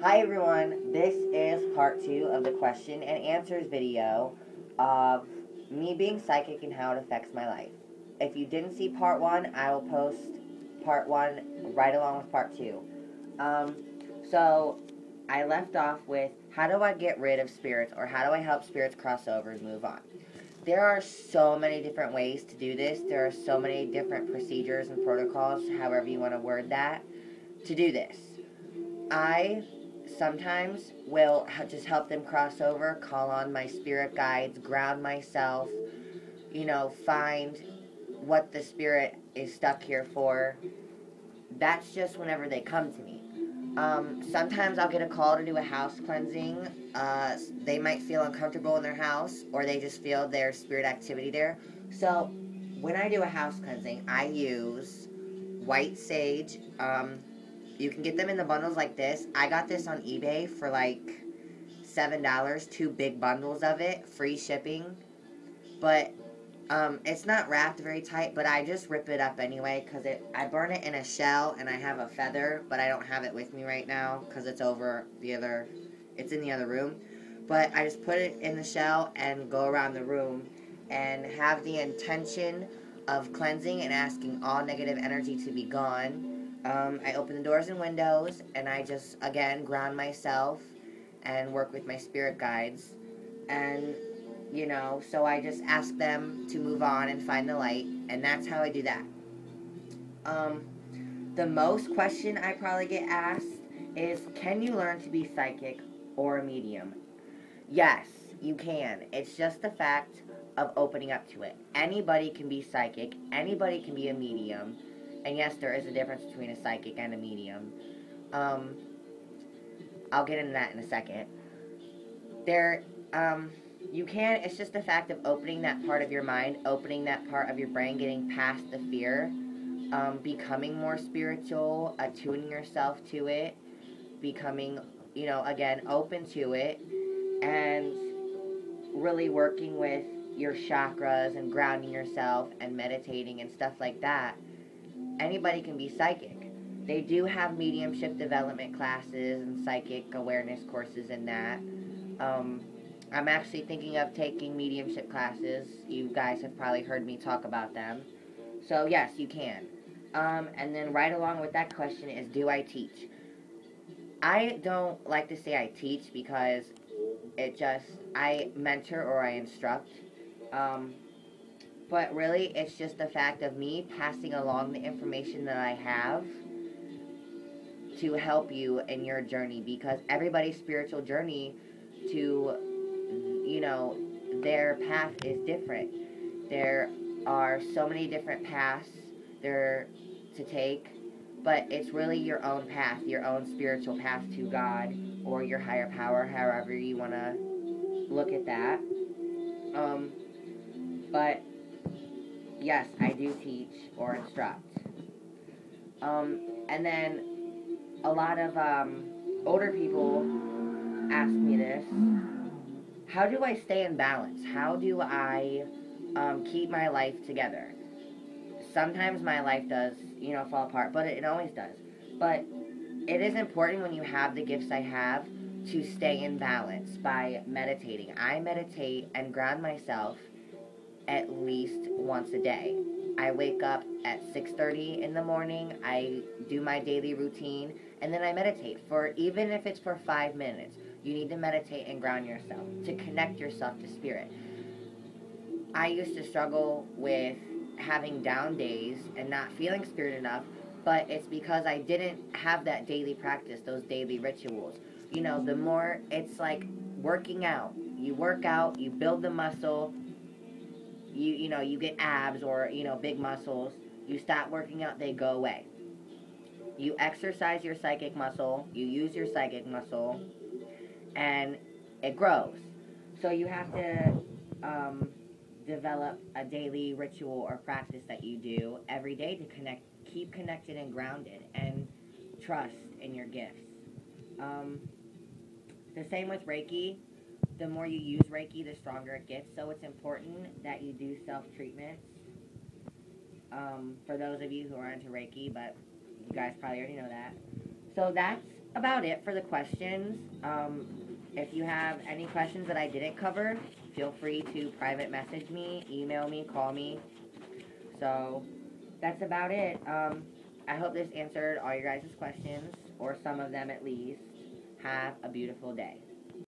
Hi everyone, this is part 2 of the question and answers video of me being psychic and how it affects my life. If you didn't see part 1, I will post part 1 right along with part 2. So I left off with how do I get rid of spirits, or how do I help spirits cross over and move on? There are so many different ways to do this. There are so many different procedures and protocols, however you want to word that, to do this. I sometimes will just help them cross over, call on my spirit guides, ground myself, find what the spirit is stuck here for. That's just whenever they come to me. Sometimes I'll get a call to do a house cleansing. They might feel uncomfortable in their house, or they just feel their spirit activity there. So when I do a house cleansing, I use white sage. You can get them in the bundles like this. I got this on eBay for like $7, 2 big bundles of it, free shipping. But it's not wrapped very tight, but I just rip it up anyway because I burn it in a shell and I have a feather, but I don't have it with me right now because it's it's in the other room. But I just put it in the shell and go around the room and have the intention of cleansing and asking all negative energy to be gone. I open the doors and windows and I just, again, ground myself and work with my spirit guides. And so I just ask them to move on and find the light, and that's how I do that. The most question I probably get asked is, can you learn to be psychic or a medium? Yes, you can. It's just the fact of opening up to it. Anybody can be psychic, anybody can be a medium, and yes, there is a difference between a psychic and a medium. I'll get into that in a second. You can, it's just the fact of opening that part of your mind, opening that part of your brain, getting past the fear, becoming more spiritual, attuning yourself to it, becoming, again, open to it, and really working with your chakras and grounding yourself and meditating and stuff like that. Anybody can be psychic. They do have mediumship development classes and psychic awareness courses in that. I'm actually thinking of taking mediumship classes. You guys have probably heard me talk about them. So, yes, you can. And then right along with that question is, do I teach? I don't like to say I teach because I mentor or I instruct. But really, it's just the fact of me passing along the information that I have to help you in your journey, because everybody's spiritual journey to their path is different. There are so many different paths there to take, but it's really your own path, your own spiritual path to God or your higher power, however you want to look at that. But yes, I do teach or instruct. And then a lot of older people ask me this: how do I stay in balance? How do I keep my life together? Sometimes my life does, fall apart, but it always does. But it is important when you have the gifts I have to stay in balance by meditating. I meditate and ground myself at least once a day. I wake up at 6:30 in the morning, I do my daily routine, and then I meditate for, even if it's for 5 minutes. You need to meditate and ground yourself to connect yourself to spirit. I used to struggle with having down days and not feeling spirit enough, but it's because I didn't have that daily practice, those daily rituals. The more, it's like working out. You work out, you build the muscle, you get abs or, big muscles. You stop working out, they go away. You exercise your psychic muscle, you use your psychic muscle, and it grows. So you have to develop a daily ritual or practice that you do every day to keep connected and grounded, and trust in your gifts. The same with Reiki. The more you use Reiki, the stronger it gets. So it's important that you do self-treatments. For those of you who are into Reiki, but you guys probably already know that. So that's about it for the questions. If you have any questions that I didn't cover, feel free to private message me, email me, call me. So that's about it. I hope this answered all your guys' questions, or some of them at least. Have a beautiful day.